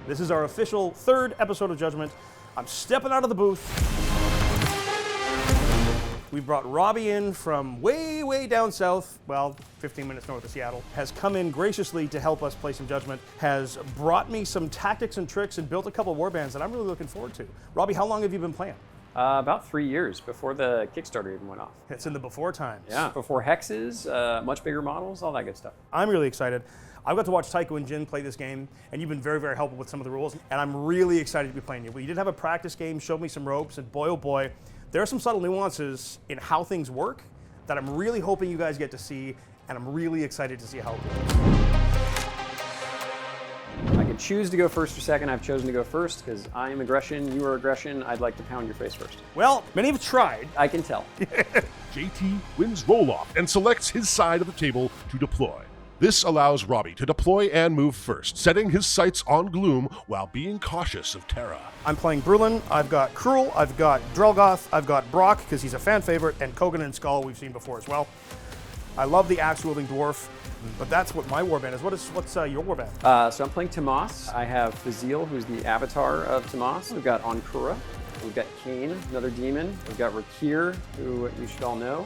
This is our official 3rd episode of Judgment. I'm stepping out of the booth. We brought Robby in from way, way down south, well, 15 minutes north of Seattle, has come in graciously to help us play some Judgment, has brought me some tactics and tricks and built a couple of warbands that I'm really looking forward to. Robby, how long have you been playing? About 3 years before the Kickstarter even went off. It's in the before times. Yeah, before hexes, much bigger models, all that good stuff. I'm really excited. I've got to watch Tycho and Jin play this game, and you've been very, very helpful with some of the rules, and I'm really excited to be playing you. We did have a practice game, showed me some ropes, and boy, oh boy, there are some subtle nuances in how things work that I'm really hoping you guys get to see, and I'm really excited to see how it goes. I could choose to go first or second. I've chosen to go first because I am aggression, you are aggression. I'd like to pound your face first. Well, many have tried. I can tell. JT wins roll-off and selects his side of the table to deploy. This allows Robby to deploy and move first, setting his sights on Gloom while being cautious of Terra. I'm playing Bruelin, I've got Cruel, I've got Drelgoth, I've got Brock, because he's a fan favorite, and Kogan and Skull we've seen before as well. I love the axe-wielding dwarf, but that's what my warband is. What's your warband? So I'm playing Tomas. I have Fazil, who's the avatar of Tomas. We've got Ankura. We've got Kane, another demon. We've got Rakir, who you should all know.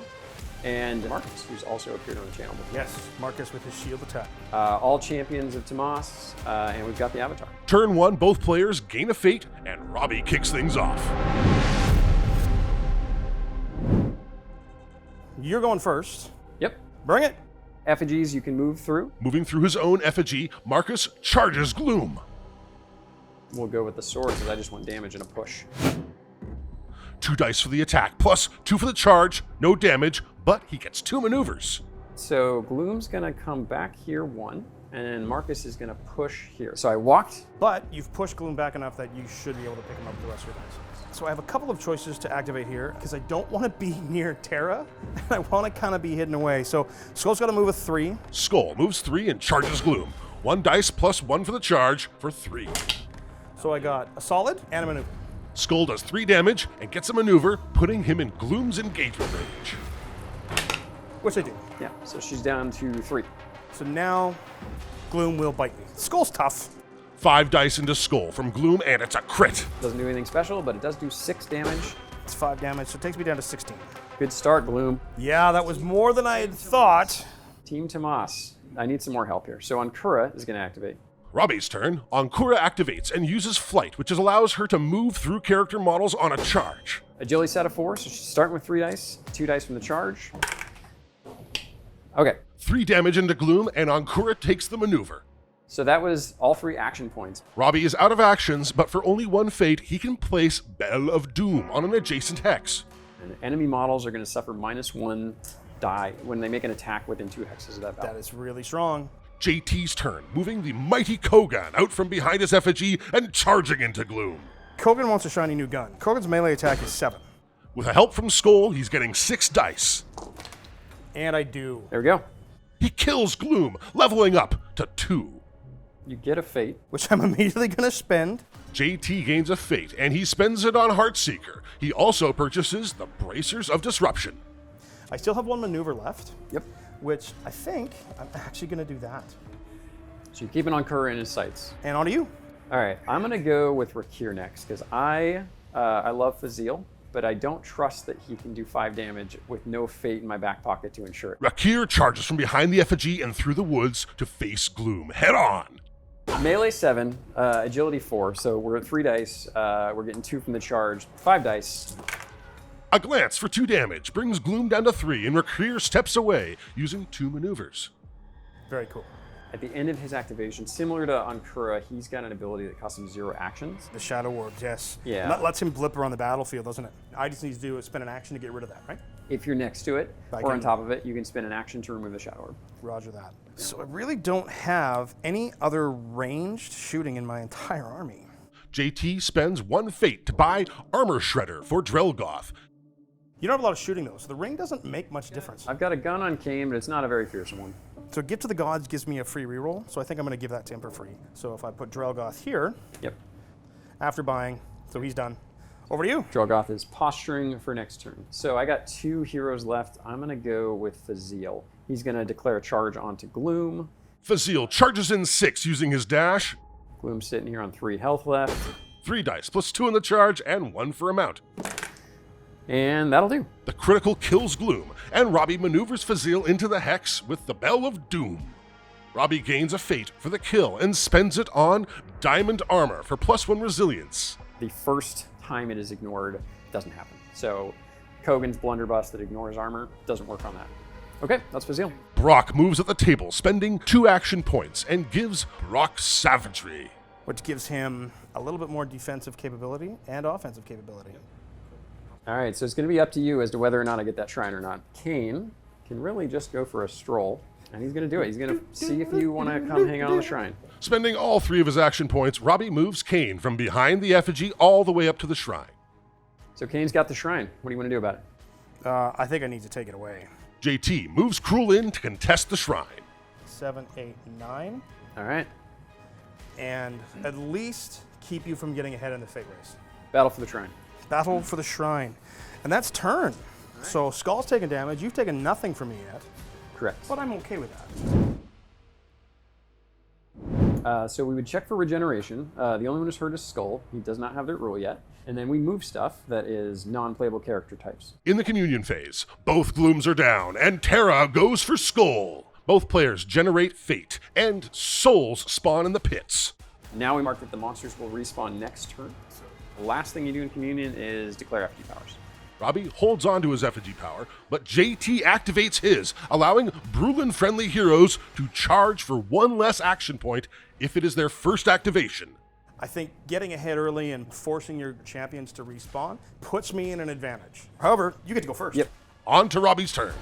And Marcus, who's also appeared on the channel before. Yes, Marcus with his shield attack. All champions of Tomas, and we've got the avatar. Turn 1, both players gain a fate, and Robby kicks things off. You're going first. Yep. Bring it. Effigies you can move through. Moving through his own effigy, Marcus charges Gloom. We'll go with the sword because I just want damage and a push. 2 dice for the attack, plus 2 for the charge, no damage, but he gets 2 maneuvers. So Gloom's gonna come back here 1, and Marcus is gonna push here. So I walked. But you've pushed Gloom back enough that you should be able to pick him up with the rest of your dice. So I have a couple of choices to activate here, because I don't want to be near Terra, and I want to kind of be hidden away. So Skull's got to move a 3. Skull moves 3 and charges Gloom. 1 dice plus 1 for the charge for 3. So I got a solid and a maneuver. Skull does 3 damage and gets a maneuver, putting him in Gloom's engagement range. Which I do. Yeah, so she's down to 3. So now Gloom will bite me. Skull's tough. 5 dice into Skull from Gloom, and it's a crit. Doesn't do anything special, but it does do 6 damage. It's 5 damage, so it takes me down to 16. Good start, Gloom. Yeah, that was more than I had thought. Team Tomas. I need some more help here. So Ankura is going to activate. Robby's turn. Ankura activates and uses Flight, which allows her to move through character models on a charge. Agility set of 4, so she's starting with 3 dice. 2 dice from the charge. Okay. 3 damage into Gloom, and Ankura takes the maneuver. So that was all 3 action points. Robby is out of actions, but for only 1 fate, he can place Bell of Doom on an adjacent hex. And enemy models are going to suffer -1 die when they make an attack within 2 hexes of that battle. That is really strong. JT's turn, moving the mighty Kogan out from behind his effigy and charging into Gloom. Kogan wants a shiny new gun. Kogan's melee attack is 7. With a help from Skull, he's getting 6 dice. And I do. There we go. He kills Gloom, leveling up to 2. You get a fate. Which I'm immediately going to spend. JT gains a fate, and he spends it on Heartseeker. He also purchases the Bracers of Disruption. I still have 1 maneuver left. Yep. Which I think I'm actually going to do that. So you're keeping Ankura in his sights. And on to you. All right, I'm going to go with Rakir next because I love Fazil, but I don't trust that he can do 5 damage with no fate in my back pocket to ensure it. Rakir charges from behind the effigy and through the woods to face Gloom head on. Melee 7, agility 4, so we're at 3 dice. We're getting 2 from the charge, 5 dice. A glance for 2 damage brings Gloom down to 3, and Rakir steps away using 2 maneuvers. Very cool. At the end of his activation, similar to Ankura, he's got an ability that costs him 0 actions. The Shadow Orbs, yes. Yeah. Lets him blip around the battlefield, doesn't it? I just need to do is spend an action to get rid of that, right? If you're next to it, I or on can- top of it, you can spend an action to remove the Shadow Orb. Roger that. So I really don't have any other ranged shooting in my entire army. JT spends 1 fate to buy Armor Shredder for Drelgoth. You don't have a lot of shooting though, so the ring doesn't make much difference. I've got a gun on Kane, but it's not a very fearsome one. So Gift to the Gods gives me a free reroll, so I think I'm going to give that to him for free. So if I put Drelgoth here, Yep. after buying, so he's done. Over to you. Drelgoth is posturing for next turn. So I got 2 heroes left. I'm going to go with Fazil. He's going to declare a charge onto Gloom. Fazil charges in 6 using his dash. Gloom's sitting here on 3 health left. 3 dice, plus 2 in the charge, and 1 for a mount. And that'll do. The critical kills Gloom, and Robby maneuvers Fazil into the Hex with the Bell of Doom. Robby gains a fate for the kill and spends it on Diamond Armor for +1 resilience. The first time it is ignored, it doesn't happen. So Kogan's blunderbuss that ignores armor doesn't work on that. Okay, that's Fazil. Brock moves at the table, spending 2 action points, and gives Brock Savagery. Which gives him a little bit more defensive capability and offensive capability. All right, so it's going to be up to you as to whether or not I get that shrine or not. Kane can really just go for a stroll, and he's going to do it. He's going to see if you want to come hang out on the shrine. Spending all 3 of his action points, Robby moves Kane from behind the effigy all the way up to the shrine. So Kane's got the shrine. What do you want to do about it? I think I need to take it away. JT moves Cruel in to contest the shrine. 7, 8, 9. All right. And at least keep you from getting ahead in the fate race. Battle for the shrine. Battle for the shrine. And that's turn. Right. So Skull's taken damage. You've taken nothing from me yet. Correct. But I'm okay with that. So we would check for regeneration. The only one who's hurt is Skull. He does not have that rule yet. And then we move stuff that is non-playable character types. In the communion phase, both Glooms are down, and Terra goes for Skull. Both players generate fate, and souls spawn in the pits. Now we mark that the monsters will respawn next turn. So the last thing you do in communion is declare effigy powers. Robby holds on to his effigy power, but JT activates his, allowing Bruelin-friendly heroes to charge for 1 less action point if it is their first activation. I think getting ahead early and forcing your champions to respawn puts me in an advantage. However, you get to go first. Yep. On to Robby's turn.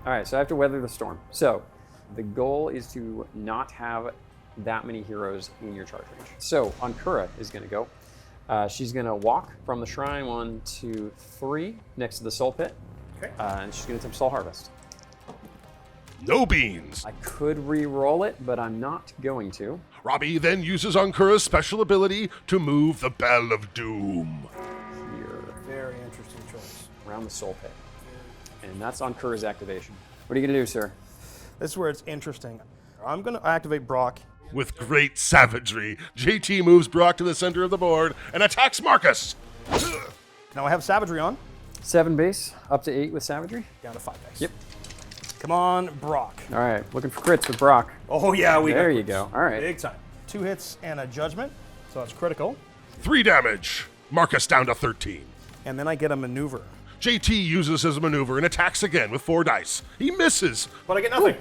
All right, so I have to weather the storm. So the goal is to not have that many heroes in your charge range. So Ankura is going to go. She's going to walk from the shrine 1, 2, 3 next to the soul pit. Okay. And she's going to attempt soul harvest. No beans. I could re-roll it, but I'm not going to. Robby then uses Ankura's special ability to move the Bell of Doom. Here, Very interesting choice. around the soul pit. And that's Ankura's activation. What are you going to do, sir? This is where it's interesting. I'm going to activate Brock. With great savagery, JT moves Brock to the center of the board and attacks Marcus. Now I have Savagery on. 7 base, up to 8 with savagery. Down to 5 dice. Yep. Come on, Brock. All right, looking for crits with Brock. Oh yeah, we There got you crits. go. All right. Big time. 2 hits and a judgment, so it's critical. 3 damage. Marcus down to 13. And then I get a maneuver. JT uses his maneuver and attacks again with 4 dice. He misses, But I get nothing.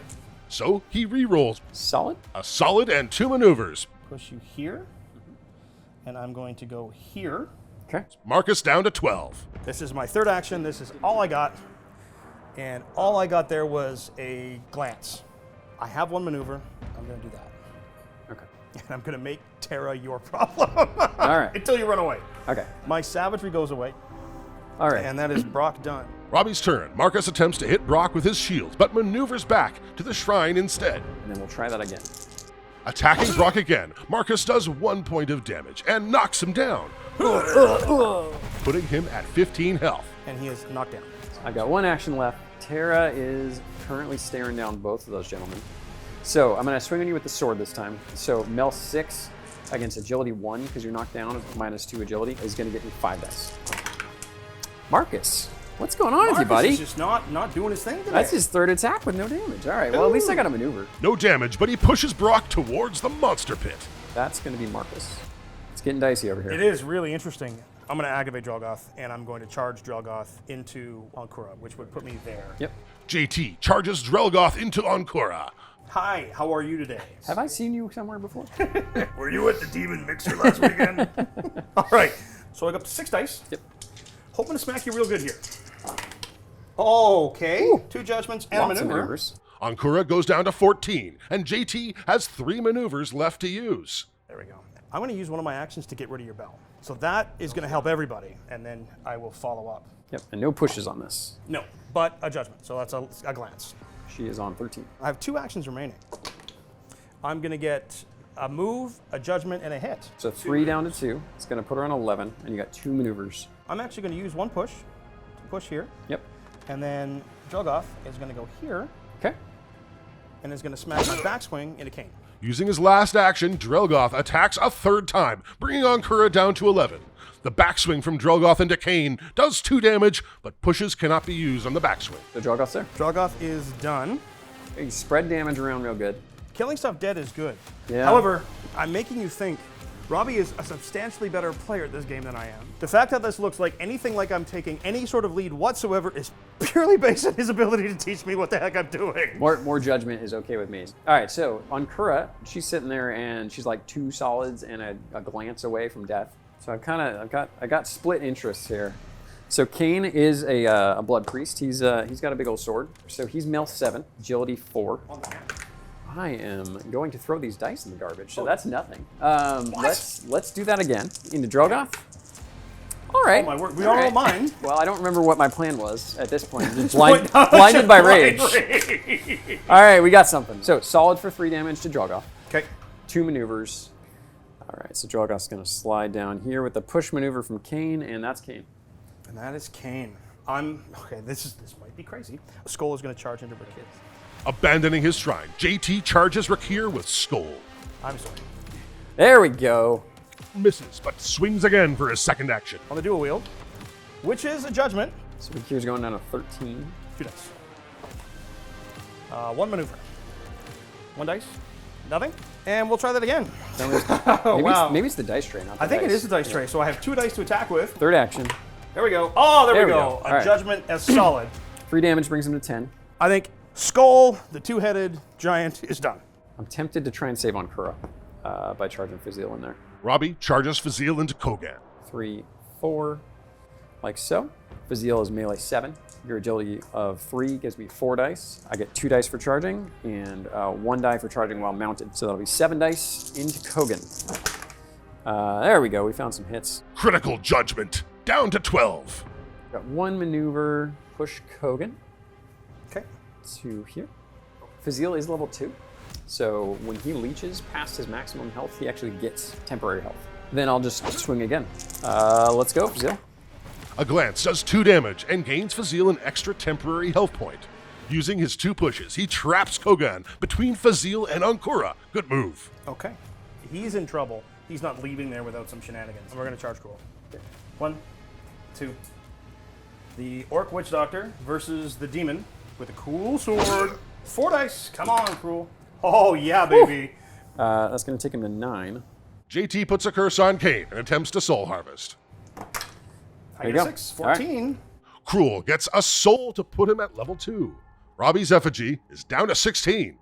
so he re-rolls Solid. a solid and 2 maneuvers. Push you here. And I'm going to go here. Okay. Marcus down to 12. This is my 3rd action. This is all I got. And all I got there was a glance. I have 1 maneuver. I'm going to do that. Okay. And I'm going to make Terra your problem. All right. Until you run away. Okay. My savagery goes away. All right. And that is Brock done. Robby's turn. Marcus attempts to hit Brock with his shield, but maneuvers back to the shrine instead. And then we'll try that again. Attacking Brock again, Marcus does 1 point of damage and knocks him down, putting him at 15 health. And he is knocked down. I've got 1 action left. Terra is currently staring down both of those gentlemen. So I'm going to swing on you with the sword this time. So Mel 6 against agility 1, because you're knocked down with -2 agility, is going to get me 5 dice. Marcus, what's going on with you, buddy? He's just not doing his thing today. That's his 3rd attack with no damage. All right, well, at least I got a maneuver. No damage, but he pushes Brock towards the monster pit. That's going to be Marcus. It's getting dicey over here. It is really interesting. I'm going to activate Drelgoth, and I'm going to charge Drelgoth into Ankura, which would put me there. Yep. JT charges Drelgoth into Ankura. Hi, how are you today? Have I seen you somewhere before? Were you at the Demon Mixer last weekend? All right, so I got 6 dice. Yep. Hoping to smack you real good here. Okay, Ooh. 2 judgments and a Lots of maneuver. maneuvers. Ankura goes down to 14, and JT has 3 maneuvers left to use. There we go. I'm going to use one of my actions to get rid of your bell. So that is going to help everybody, and then I will follow up. Yep, and no pushes on this. No, but a judgment, so that's a glance. She is on 13. I have 2 actions remaining. I'm going to get a move, a judgment, and a hit. So 3 down to 2. It's going to put her on 11, and you got 2 maneuvers. I'm actually going to use 1 push to push here, Yep. and then Drelgoth is going to go here, Okay. and is going to smash my backswing into Kane. Using his last action, Drelgoth attacks a third time, bringing Ankura down to 11. The backswing from Drelgoth into Kane does 2 damage, but pushes cannot be used on the backswing. The Drelgoth's there. Drelgoth is done. You spread damage around real good. Killing stuff dead is good. Yeah. However, I'm making you think Robby is a substantially better player at this game than I am. The fact that this looks like anything like I'm taking any sort of lead whatsoever is purely based on his ability to teach me what the heck I'm doing. More judgment is okay with me. All right, so on Kura, she's sitting there and she's like 2 solids and a glance away from death. So I got split interests here. So Kane is a blood priest. He's got a big old sword. So he's mil 7, agility 4. I am going to throw these dice in the garbage, so that's nothing. Let's do that again. Into Drelgoth. All right. Oh my word, we are all mine. Well, I don't remember what my plan was at this point. Just blinded by rage. All right, we got something. So solid for 3 damage to Drelgoth. Okay. 2 maneuvers. All right, so Drelgoth's going to slide down here with the push maneuver from Kane, and that's Kane. And that is Kane. Okay, this might be crazy. Skull is going to charge into Rakir. Abandoning his shrine, JT charges Rakir with Skull. I'm sorry. There we go. Misses, but swings again for his second action. On the dual wield, which is a judgment. So Rakir's going down to 13. 2 dice. 1 maneuver. 1 dice. Nothing. And we'll try that again. Maybe it's the dice tray, not the I think dice. it is the dice tray, so I have 2 dice to attack with. Third action. There we go. Oh, there we go. All A right. judgment as solid. 3 damage brings him to 10. I think Skull, the 2-headed giant, is done. I'm tempted to try and save on Kura by charging Fazil in there. Robby charges Fazil into Kogan. 3, 4, like so. Fazil is melee 7. Your agility of 3 gives me 4 dice. I get 2 dice for charging and 1 die for charging while mounted. So that'll be 7 dice into Kogan. There we go. We found some hits. Critical judgment, down to 12. Got 1 maneuver, push Kogan Okay. to here. Fazil is level 2. So when he leeches past his maximum health, he actually gets temporary health. Then I'll just swing again. Let's go, Fazil. A glance does 2 damage and gains Fazil an extra temporary health point. Using his 2 pushes, he traps Kogan between Fazil and Ankura. Good move. Okay. He's in trouble. He's not leaving there without some shenanigans. And we're going to charge Cruel. 1, 2. The Orc Witch Doctor versus the Demon with a cool sword. 4 dice. Come on, Cruel. Oh, yeah, baby. That's going to take him to 9. JT puts a curse on Kane and attempts to soul harvest. I There you get go. 6, 14. Cruel gets a soul to put him at level 2. Robby's effigy is down to 16.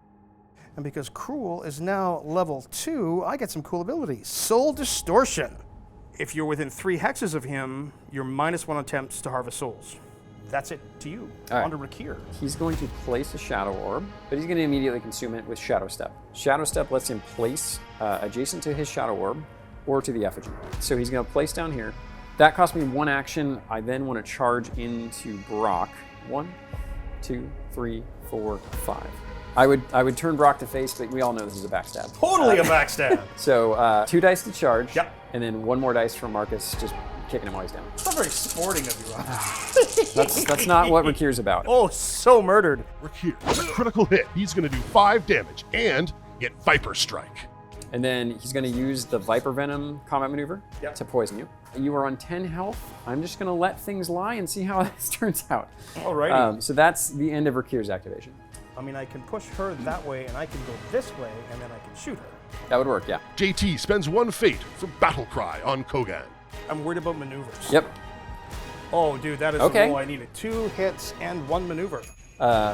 And because Cruel is now level 2, I get some cool abilities. Soul Distortion. If you're within 3 hexes of him, you're -1 attempts to harvest souls. That's it to you. All right. On to Rakir. He's going to place a Shadow Orb, but he's going to immediately consume it with Shadow Step. Shadow Step lets him place adjacent to his Shadow Orb or to the effigy. So he's going to place down here. That cost me 1 action. I then want to charge into Brock. 1, 2, 3, 4, 5. I would turn Brock to face, but we all know this is a backstab. Totally a backstab. So 2 dice to charge. Yep. And then 1 more dice from Marcus, just kicking him while he's down. It's not very sporting of you, Rob. That's not what Rakir's about. Oh, so murdered. Rakir with a critical hit. He's going to do 5 damage and get Viper Strike. And then he's going to use the Viper Venom combat maneuver Yep. to poison you. You are on 10 health. I'm just going to let things lie and see how this turns out. Alrighty. So that's the end of Rakir's activation. I mean, I can push her that way, and I can go this way, and then I can shoot her. That would work, yeah. JT spends 1 fate for Battle Cry on Kogan. I'm worried about maneuvers. Yep. Oh, dude, that is Okay. the roll I needed. 2 hits and 1 maneuver.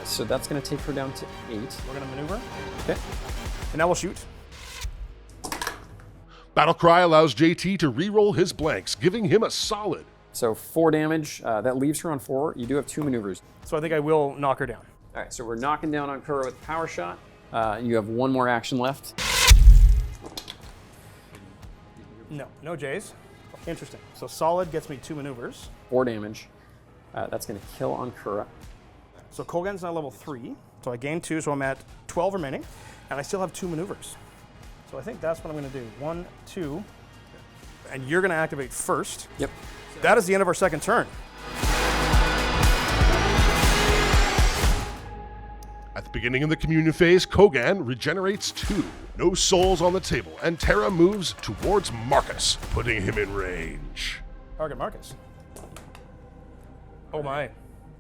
So that's going to take her down to 8. We're going to maneuver, Okay. and now we'll shoot. Battle Cry allows JT to re-roll his blanks, giving him a solid. So 4 damage. That leaves her on 4. You do have 2 maneuvers. So I think I will knock her down. All right, so we're knocking down on Kura with Power Shot. You have 1 more action left. No J's. Interesting. So solid gets me 2 maneuvers. 4 damage. That's going to kill on Kura. So Kogan's now level 3. So I gained 2, so I'm at 12 remaining, and I still have 2 maneuvers. So I think that's what I'm going to do. 1, 2, and you're going to activate first. Yep. That is the end of our second turn. At the beginning of the communion phase, Kogan regenerates 2. No souls on the table, and Terra moves towards Marcus, putting him in range. Target Marcus. Oh my.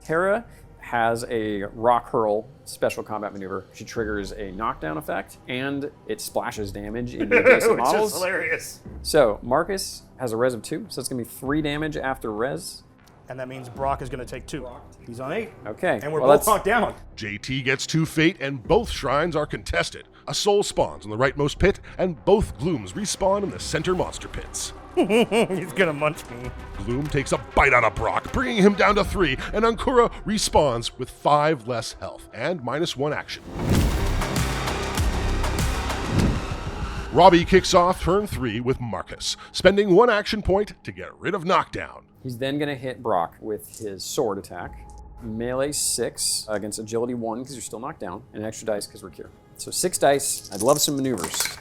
Terra has a rock hurl special combat maneuver. She triggers a knockdown effect, and it splashes damage into adjacent Which is models. hilarious. So Marcus has a res of 2, so it's gonna be 3 damage after res. And that means Brock is going to take 2. He's on 8. Okay. And we're well, both knocked down. JT gets 2 fate, and both shrines are contested. A soul spawns in the rightmost pit, and both glooms respawn in the center monster pits. He's going to munch me. Gloom takes a bite out of Brock, bringing him down to 3, and Ankura respawns with 5 less health and -1 action. Robby kicks off turn 3 with Marcus, spending 1 action point to get rid of knockdown. He's then gonna hit Brock with his sword attack. Melee 6 against agility 1 because you're still knocked down, and an extra dice because we're cure. So 6 dice. I'd love some maneuvers.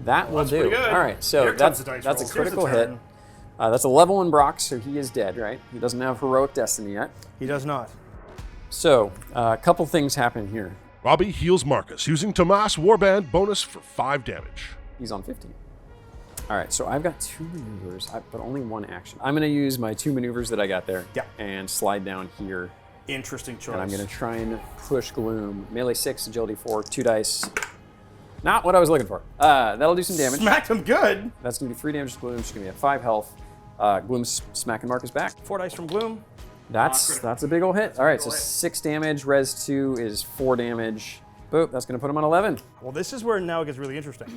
That will That's do. pretty good. All right, so Here comes that's the dice a rolls. Here's the critical hit. turn. That's a level 1 Brock, so he is dead, right? He doesn't have heroic destiny yet. He does not. So a couple things happen here. Robby heals Marcus, using Tomas warband bonus for 5 damage. He's on 15. All right, so I've got 2 maneuvers, but only 1 action. I'm gonna use my 2 maneuvers that I got there and slide down here. Interesting choice. And I'm gonna try and push Gloom. Melee 6, agility 4, 2 dice. Not what I was looking for. That'll do some damage. Smacked him good. That's gonna do 3 damage to Gloom. She's gonna be at 5 health. Gloom's smacking Marcus back. 4 dice from Gloom. That's a big ol' hit. All right, so hit. 6 damage. Res 2 is 4 damage. Boop, that's gonna put him on 11. Well, this is where now it gets really interesting.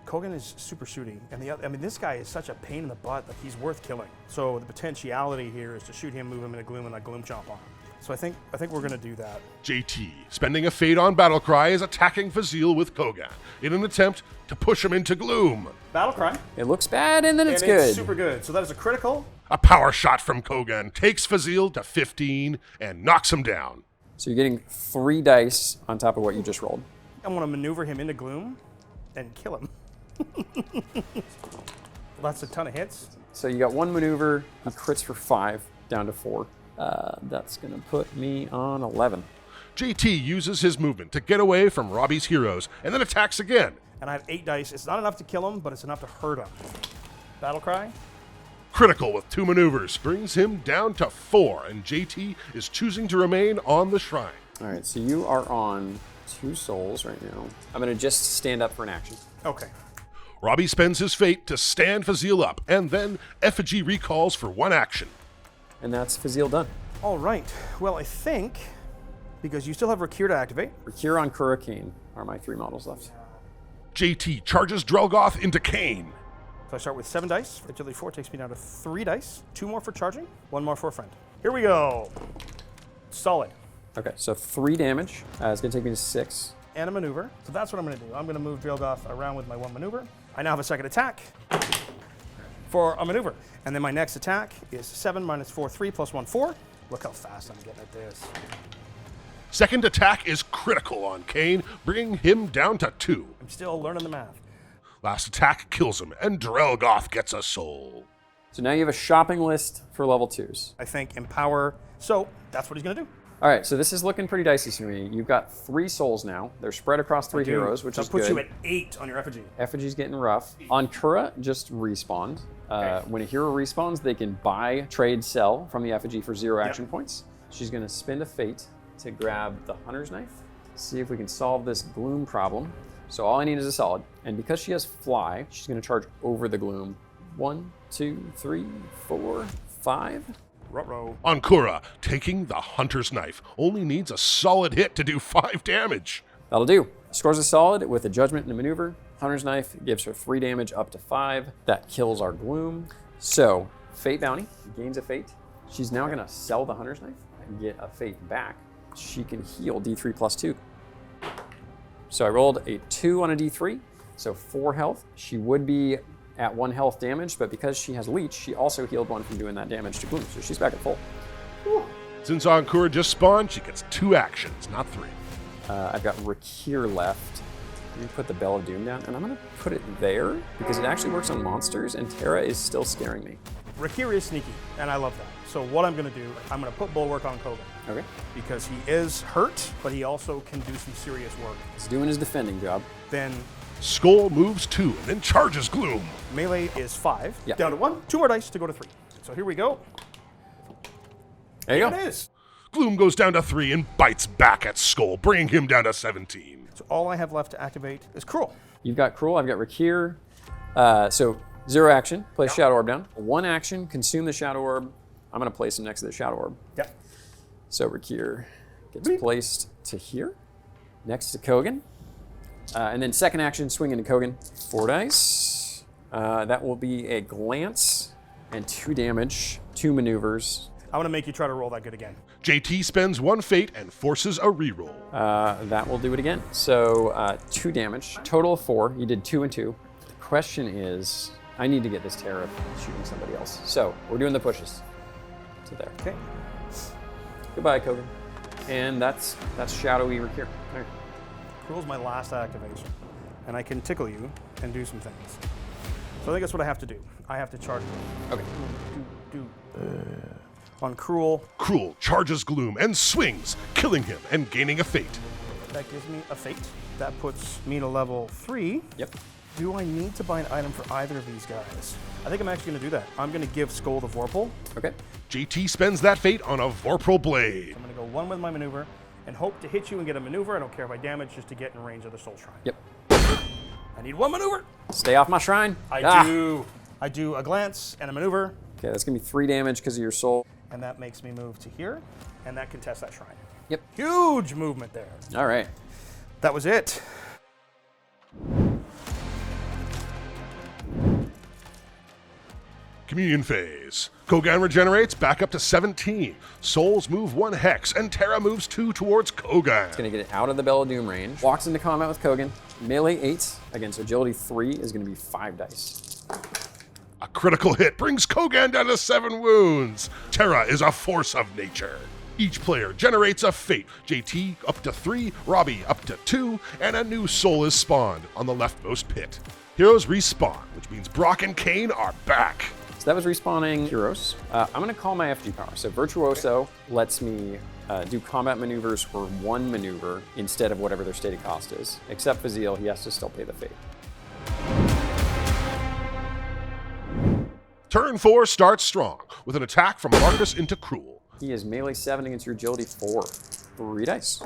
Kogan is super shooty, and this guy is such a pain in the butt that he's worth killing. So the potentiality here is to shoot him, move him into Gloom, and let Gloom chomp on him. So I think we're gonna do that. JT, spending a fate on Battlecry, is attacking Fazil with Kogan in an attempt to push him into Gloom. Battlecry. It looks bad, and then it's And good. It's super good. So that is a critical. A power shot from Kogan takes Fazil to 15 and knocks him down. So you're getting 3 dice on top of what you just rolled. I'm gonna maneuver him into Gloom and kill him. Well, that's a ton of hits. So you got 1 maneuver. He crits for 5, down to 4. That's gonna put me on 11. JT uses his movement to get away from Robby's heroes and then attacks again. And I have 8 dice. It's not enough to kill him, but it's enough to hurt him. Battlecry. Critical with 2 maneuvers brings him down to 4, and JT is choosing to remain on the shrine. All right, so you are on 2 souls right now. I'm gonna just stand up for an action. Okay. Robby spends his fate to stand Fazil up, and then effigy recalls for 1 action. And that's Fazil done. All right. Well, I think because you still have Rakir to activate. Rakir on Hurricane are my 3 models left. JT charges Drelgoth into Kane. So I start with 7 dice. Agility 4 takes me down to 3 dice. 2 more for charging, 1 more for a friend. Here we go. Solid. Okay, so 3 damage. It's gonna take me to 6. And a maneuver. So that's what I'm going to do. I'm going to move Drelgoth around with my 1 maneuver. I now have a second attack for a maneuver. And then my next attack is 7 minus 4, 3 plus 1, 4. Look how fast I'm getting at this. Second attack is critical on Kane, bringing him down to 2. I'm still learning the math. Last attack kills him, and Drelgoth gets a soul. So now you have a shopping list for level 2s. I think empower. So that's what he's going to do. All right, so this is looking pretty dicey to me. You've got 3 souls now. They're spread across 3 heroes, which so is that puts good. you at 8 on your effigy. Effigy's getting rough. Ankura just respawned. When a hero respawns, they can buy, trade, sell from the effigy for 0 action points. She's going to spend a fate to grab the Hunter's Knife. See if we can solve this Gloom problem. So all I need is a solid. And because she has Fly, she's going to charge over the Gloom. 1, 2, 3, 4, 5. Ruh-roh. Ankura, taking the Hunter's Knife, only needs a solid hit to do 5 damage. That'll do. Scores a solid with a Judgment and a Maneuver. Hunter's Knife gives her 3 damage up to 5. That kills our Gloom. So, Fate Bounty, gains a Fate. She's now going to sell the Hunter's Knife and get a Fate back. She can heal D3 plus 2. So I rolled a 2 on a D3, so 4 health. She would be at 1 health damage, but because she has Leech, she also healed 1 from doing that damage to Gloom, so she's back at full. Since Ankura just spawned, she gets 2 actions, not 3. I've got Rakir left. Let me put the Bell of Doom down, and I'm gonna put it there because it actually works on monsters, and Terra is still scaring me. Rakir is sneaky, and I love that. So what I'm going to do, I'm going to put Bulwark on Kogan. Okay. because he is hurt, but he also can do some serious work. He's doing his defending job. Then Skull moves 2 and then charges Gloom. melee is 5, Yeah. down to 1, 2 more dice to go to 3. So here we go. There you It go. is. Gloom goes down to 3 and bites back at Skull, bringing him down to 17. So all I have left to activate is Cruel. You've got Cruel, I've got Rakir. So 0 action, place Shadow Orb down. 1 action, consume the Shadow Orb. I'm gonna place him next to the Shadow Orb. Yep. So Rakir gets placed to here, next to Kogan. And then second action, swing into Kogan. 4 dice. That will be a glance and 2 damage, 2 maneuvers. I'm going to make you try to roll that good again. JT spends 1 fate and forces a reroll. That will do it again. So 2 damage, total of 4. You did 2 and 2. The question is, I need to get this Terra shooting somebody else. So we're doing the pushes. To there. Okay. Goodbye, Kogan. And that's Shadowy Rakir. All right. Cruel's my last activation, and I can tickle you and do some things. So I think that's what I have to do. I have to charge. Okay. On Cruel, Cruel charges Gloom and swings, killing him and gaining a fate. that gives me a fate. That puts me to level 3. Yep. Do I need to buy an item for either of these guys? I think I'm actually going to do that. I'm going to give Skull the Vorpal. Okay. JT spends that fate on a Vorpal Blade. I'm going to go 1 with my maneuver and hope to hit you and get a maneuver. I don't care if I damage, just to get in range of the Soul Shrine. Yep. I need 1 maneuver. Stay off my shrine. I do a glance and a maneuver, Okay, that's gonna be 3 damage because of your soul. and that makes me move to here, and that contests that shrine. Yep. Huge movement there. All right. That was it. Communion phase. Kogan regenerates back up to 17. Souls move 1 hex, and Terra moves 2 towards Kogan. Gonna get it out of the Bell of Doom range. Walks into combat with Kogan. Melee 8 against agility 3 is gonna be 5 dice. A critical hit brings Kogan down to 7 wounds. Terra is a force of nature. Each player generates a fate. JT up to 3, Robby up to 2, and a new soul is spawned on the leftmost pit. Heroes respawn, which means Brock and Kane are back. So that was respawning heroes. I'm gonna call my FG power. So Virtuoso lets me do combat maneuvers for 1 maneuver instead of whatever their stated cost is. Except Fazil, he has to still pay the fate. Turn 4 starts strong, with an attack from Marcus into Cruel. He is melee 7 against your agility 4. 3 dice.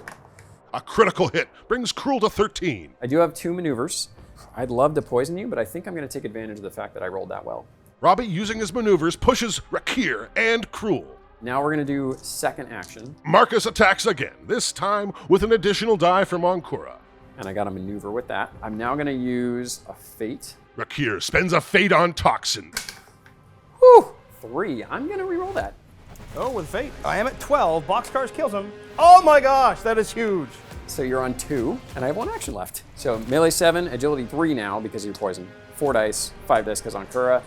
A critical hit brings Cruel to 13. I do have 2 maneuvers. I'd love to poison you, but I think I'm gonna take advantage of the fact that I rolled that well. Robby, using his maneuvers, pushes Rakir and Cruel. Now we're gonna do second action, Marcus attacks again, this time with an additional die from Ankura. and I got a maneuver with that. I'm now gonna use a fate. Rakir spends a fate on Toxin. Whew! 3. I'm gonna reroll that. Oh, with fate. I am at 12. Boxcars kills him. Oh my gosh, that is huge. So you're on 2, and I have 1 action left. So melee 7, agility 3 now because of your poison. 4 dice, 5 dice because Ankura.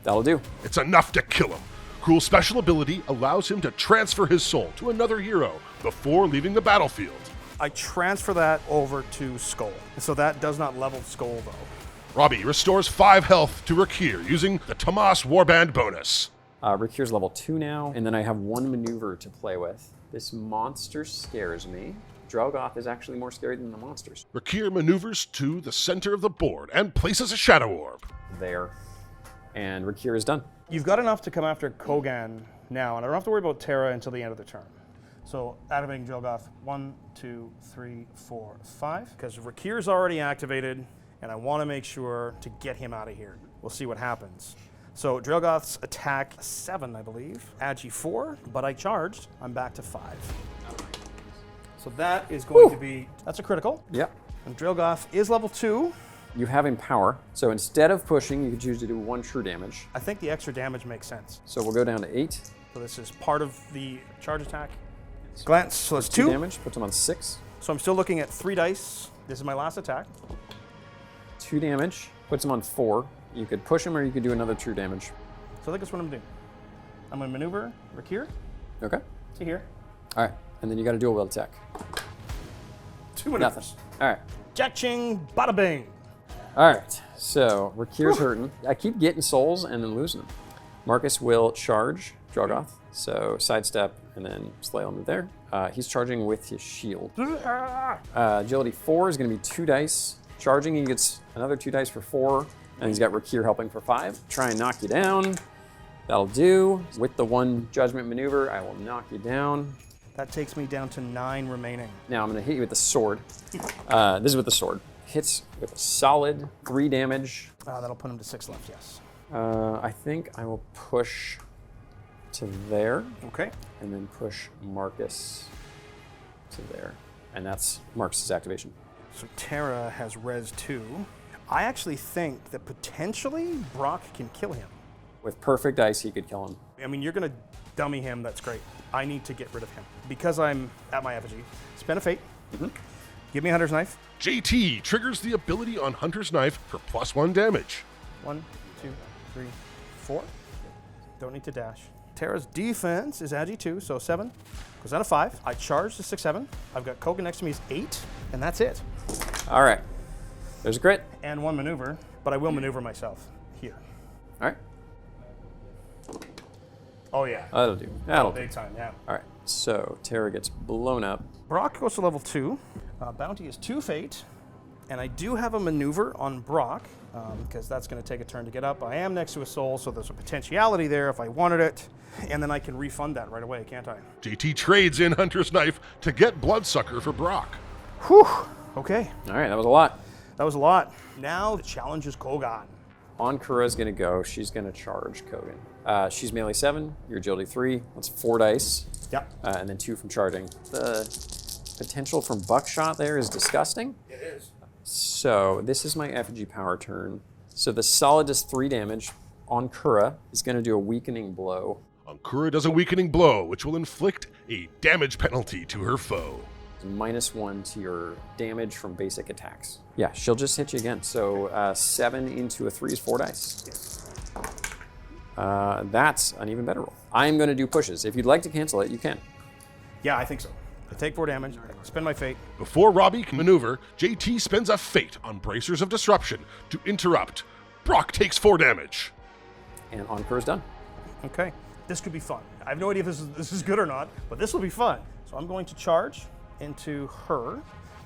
That'll do. It's enough to kill him. Cruel's special ability allows him to transfer his soul to another hero before leaving the battlefield. I transfer that over to Skull. So that does not level Skull though. Robby restores 5 health to Rakir using the Tomas warband bonus. Rakir's level 2 now, and then I have 1 maneuver to play with. This monster scares me. Drogoth is actually more scary than the monsters. Rakir maneuvers to the center of the board and places a shadow orb. There. And Rakir is done. You've got enough to come after Kogan now, and I don't have to worry about Terra until the end of the turn. So activating Drogoth, 1, 2, 3, 4, 5. Because Rakir's already activated, and I want to make sure to get him out of here. We'll see what happens. So Drogoth's attack 7, I believe. Agi 4, but I charged. I'm back to 5. So that is going to be, that's a critical. Yep. And Drogoth is level 2. You have Empower, so instead of pushing, you can choose to do 1 true damage. I think the extra damage makes sense. So we'll go down to 8. So this is part of the charge attack. Glance, so that's 2. Damage, puts him on 6. So I'm still looking at 3 dice. This is my last attack. 2 damage, puts him on 4. You could push him or you could do another true damage. So I think that's what I'm doing. I'm gonna maneuver Rakir Okay. to here. All right, and then you got to dual wield attack. 2 maneuvers. Nothing. All right. Cha-ching, bada bing. All right, so Rakir's hurting. I keep getting souls and then losing them. Marcus will charge Drogoth. So sidestep and then Slay will move there. He's charging with his shield. Agility 4 is going to be 2 dice. Charging, he gets another 2 dice for 4. And he's got Rakir helping for 5. Try and knock you down. That'll do. With the 1 judgment maneuver, I will knock you down. That takes me down to 9 remaining. Now I'm going to hit you with the sword. This is with the sword. Hits with a solid 3 damage. That'll put him to 6 left, yes. I think I will push to there. Okay. And then push Marcus to there. And that's Marcus's activation. So Terra has res 2. I actually think that potentially Brock can kill him. With perfect dice, he could kill him. I mean, you're going to dummy him. That's great. I need to get rid of him. Because I'm at my effigy, spend a fate. Give me a Hunter's Knife. JT triggers the ability on Hunter's Knife for +1 damage. 1, 2, 3, 4. Don't need to dash. Terra's defense is Agi 2, so 7. Goes down to 5. I charge to 6, 7. I've got Kogan next to me is 8, and that's it. All right. There's a crit. And 1 maneuver, but I will maneuver myself here. All right. Oh, yeah. That'll do. That'll do. Big time, yeah. All right. So Terra gets blown up. Brock goes to level 2. Bounty is 2 fate. And I do have a maneuver on Brock, because that's going to take a turn to get up. I am next to a soul, so there's a potentiality there if I wanted it. And then I can refund that right away, can't I? JT trades in Hunter's Knife to get Bloodsucker for Brock. Whew. Okay. All right. That was a lot. That was a lot. Now the challenge is Kogan. Ankura's going to go. She's going to charge Kogan. She's melee 7. Your agility 3. That's 4 dice. Yep. And then 2 from charging. The potential from buckshot there is disgusting. It is. So this is my effigy power turn. So the solid does 3 damage. Ankura is going to do a weakening blow. Ankura does a weakening blow, which will inflict a damage penalty to her foe. -1 to your damage from basic attacks. Yeah, she'll just hit you again. So 7 into a 3 is 4 dice. Yes. That's an even better roll. I'm going to do pushes. If you'd like to cancel it, you can. Yeah, I think so. I take 4 damage, I spend my fate. Before Robby can maneuver, JT spends a fate on Bracers of Disruption to interrupt. Brock takes 4 damage. And Ankura's done. Okay. This could be fun. I have no idea if this is good or not, but this will be fun. So I'm going to charge into her.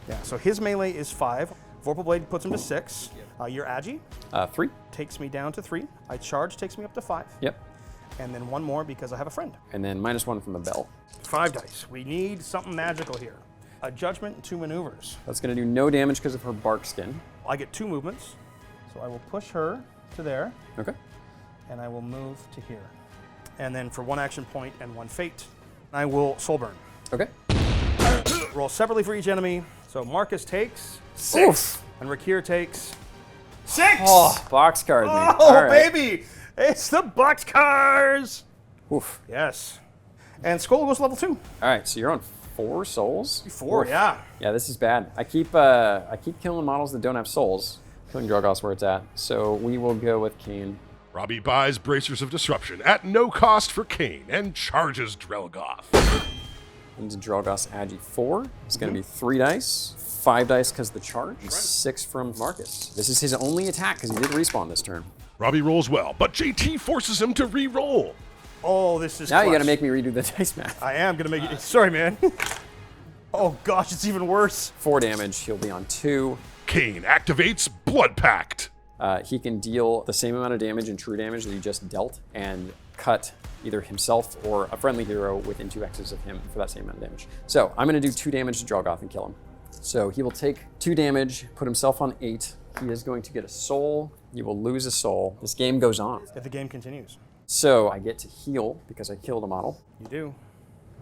Yeah, so his melee is 5. Vorpal Blade puts him to 6. Your Agi 3. takes me down to 3. I charge takes me up to 5. Yep. And then 1 more because I have a friend. And then -1 from the bell. 5 dice. We need something magical here. A judgment and 2 maneuvers. That's going to do no damage because of her bark skin. I get 2 movements. So I will push her to there. Okay. And I will move to here. And then for 1 action point and 1 fate, I will soul burn. Okay. Roll separately for each enemy. So Marcus takes 6. Oof. And Rakir takes 6. Oh, boxcard me. Oh, All right. baby! It's the boxcars! Oof. Yes. And Skull goes to level 2. All right, so you're on 4 souls. 4, Oof. yeah. Yeah, this is bad. I keep killing models that don't have souls. Killing Drogoth's where it's at. So we will go with Kane. Robby buys Bracers of Disruption at no cost for Kane and charges Drelgoth. Into Drogoth's Agi 4. It's going to be 3 dice. 5 dice because the charge. 6 from Marcus. This is his only attack because he did respawn this turn. Robby rolls well, but JT forces him to re-roll. Oh, this is Now you clutch. got to make me redo the dice math. I am going to make it. Sorry, man. Oh, gosh, it's even worse. 4 damage. He'll be on 2. Kane activates Blood Pact. He can deal the same amount of damage and true damage that he just dealt and cut either himself or a friendly hero within 2x's of him for that same amount of damage. So I'm going to do 2 damage to Drogoth and kill him. So he will take 2 damage, put himself on 8. He is going to get a soul. You will lose a soul. This game goes on. If the game continues. So I get to heal because I killed a model. You do.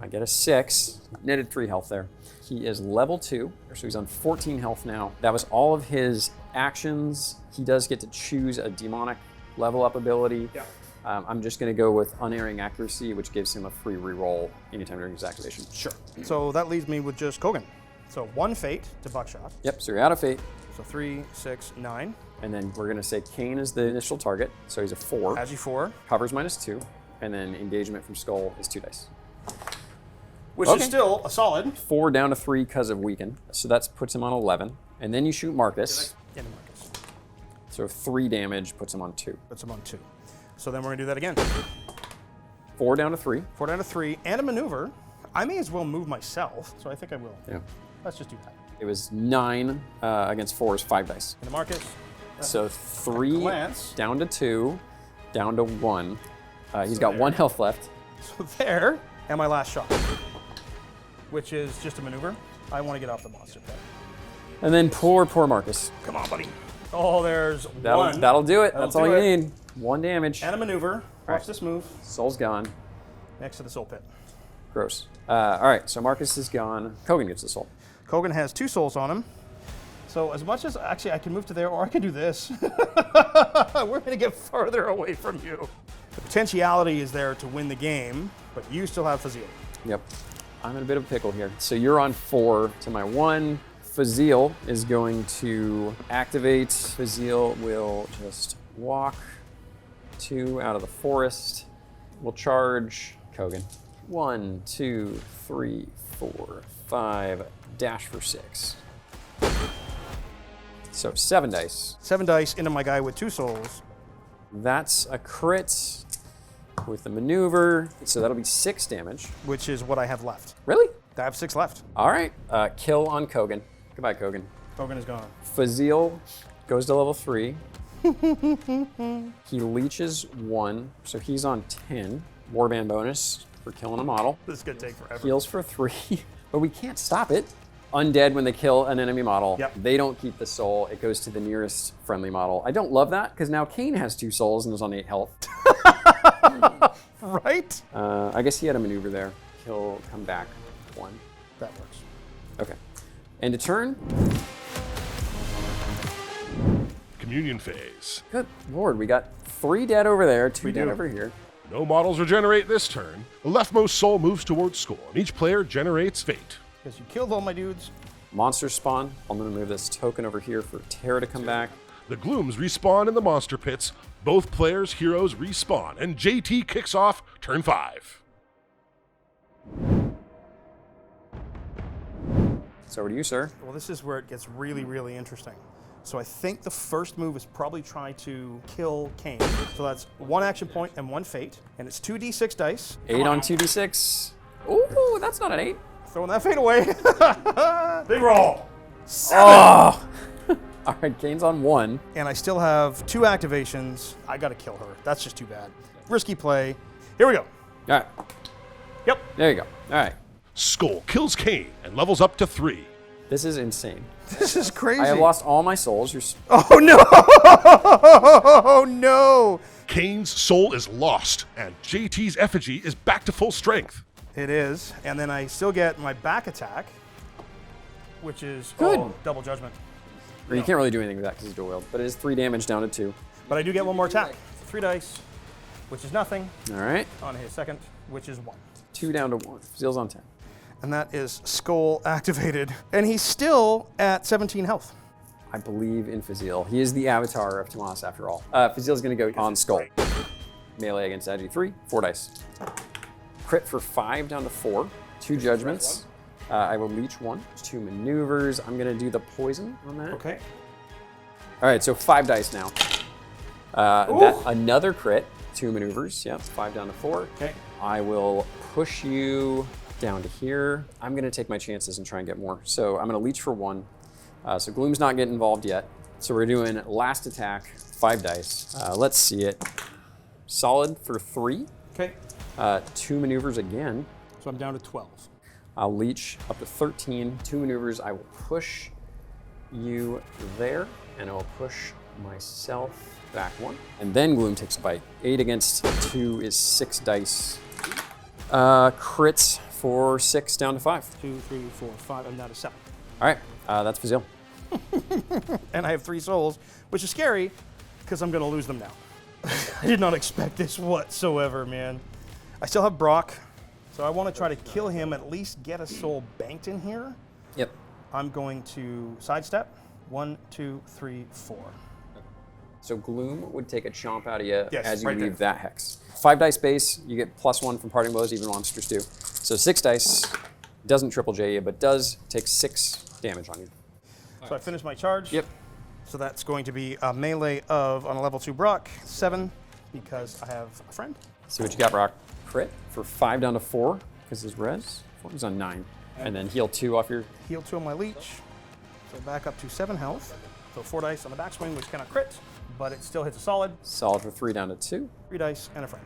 I get a 6, netted 3 health there. He is level 2, so he's on 14 health now. That was all of his actions. He does get to choose a demonic level up ability. Yeah. I'm just going to go with Unerring Accuracy, which gives him a free reroll anytime during his activation. Sure. So that leaves me with just Kogan. So 1 fate to buckshot. Yep, so you're out of fate. So 3, 6, 9. And then we're going to say Kane is the initial target, so he's a 4. Agi 4. Covers -2, and then engagement from Skull is 2 dice. Which Okay. is still a solid. 4 down to 3 because of weaken, so that puts him on 11. And then you shoot Marcus, Into Marcus. so 3 damage puts him on 2. Puts him on 2. So then we're gonna do that again. 4 down to 3. 4 down to 3, and a maneuver. I may as well move myself, so I think I will. Yeah. Let's just do that. It was 9 against 4 is 5 dice. Into Marcus. So 3 glance. down to 2, down to 1. He's got there. 1 health left. So there, and my last shot, which is just a maneuver. I want to get off the monster pit. And then poor Marcus. Come on, buddy. Oh, there's one. That'll do it. That'll That's all do you it. need. 1 damage. And a maneuver. Watch right. this move. Soul's gone. Next to the soul pit. Gross. All right, so Marcus is gone. Kogan gets the soul. Kogan has 2 souls on him. So as much as, actually, I can move to there, or I can do this. We're going to get further away from you. The potentiality is there to win the game, but you still have Fazil. Yep. I'm in a bit of a pickle here. So you're on 4 to my 1. Fazil is going to activate. Fazil will just walk 2 out of the forest. We'll charge Kogan. 1, 2, 3, 4, 5, dash for 6. So 7 dice. 7 dice into my guy with 2 souls. That's a crit with the maneuver. So that'll be 6 damage. Which is what I have left. Really? I have 6 left. All right. Kill on Kogan. Goodbye, Kogan. Kogan is gone. Fazil goes to level 3. He leeches 1, so he's on 10. Warband bonus for killing a model. This is going to take forever. Heals for 3, but we can't stop it. Undead, when they kill an enemy model, Yep. they don't keep the soul. It goes to the nearest friendly model. I don't love that, because now Kane has 2 souls and is on 8 health. Right? I guess he had a maneuver there. He'll come back 1. That works. Okay. End of turn. Communion phase. Good lord, we got 3 dead over there, 2 We dead do. over here. No models regenerate this turn. The leftmost soul moves towards Skull, and each player generates fate. Because you killed all my dudes. Monsters spawn. I'm gonna move this token over here for Terra to come back. The Glooms respawn in the monster pits. Both players' heroes respawn, and JT kicks off turn 5. So over to you, sir. Well, this is where it gets really, really interesting. So I think the first move is probably try to kill Kane. So that's 1 action point and 1 fate. And it's 2d6 dice. 8 on 2d6. Ooh, that's not an 8. Throwing that fate away. Big roll. 7. Oh! All right, Kane's on 1. And I still have 2 activations. I got to kill her. That's just too bad. Risky play. Here we go. All right, Yep. there you go. All right. Skull kills Kane and levels up to 3. This is insane. This is crazy. I have lost all my souls. Oh no! Oh no! Kane's soul is lost, and JT's effigy is back to full strength. It is. And then I still get my back attack, which is Good. double judgment. Or you can't really do anything with that because he's dual wield, but it is 3 damage down to 2. But I do get 1 more attack. 3 dice, which is nothing, All right, on his second, which is 1. 2 down to 1. Zeal's on 10. And that is Skull activated. And he's still at 17 health. I believe in Fazil. He is the avatar of Tomas after all. Fazil's gonna go on Skull. Melee against Agi 3, 4 dice. Crit for 5 down to 4. 2 judgments. I will leech 1. 2 maneuvers. I'm gonna do the poison on that. Okay. All right, so 5 dice now. Another crit. 2 maneuvers. Yep, 5 down to 4. Okay. I will push you down to here. I'm gonna take my chances and try and get more. So I'm gonna leech for 1. So Gloom's not getting involved yet. So we're doing last attack, 5 dice. Let's see it. Solid for 3. Okay. 2 maneuvers again. So I'm down to 12. I'll leech up to 13. 2 maneuvers. I will push you there, and I will push myself back 1. And then Gloom takes a bite. 8 against 2 is 6 dice. Crits for 6 down to 5. 2, 3, 4, 5. I'm down to 7. All right, that's Fazil. And I have 3 souls, which is scary because I'm going to lose them now. I did not expect this whatsoever, man. I still have Brock, so I want to try to kill him, at least get a soul banked in here. Yep. I'm going to sidestep. 1, 2, 3, 4. So Gloom would take a chomp out of you Yes, as you right leave there. that hex. 5 dice base, you get +1 from parting blows, even monsters do. So 6 dice, doesn't triple J you, but does take 6 damage on you. So I finished my charge. Yep. So that's going to be a melee of, on a level 2 Brock, 7 because I have a friend. See what you got, Brock. Crit for 5 down to 4 because his res. 4 is on 9. And then heal 2 off your... Heal 2 on my leech. So back up to 7 health. So 4 dice on the backswing, which cannot crit, but it still hits a solid. Solid for 3 down to 2. 3 dice and a friend.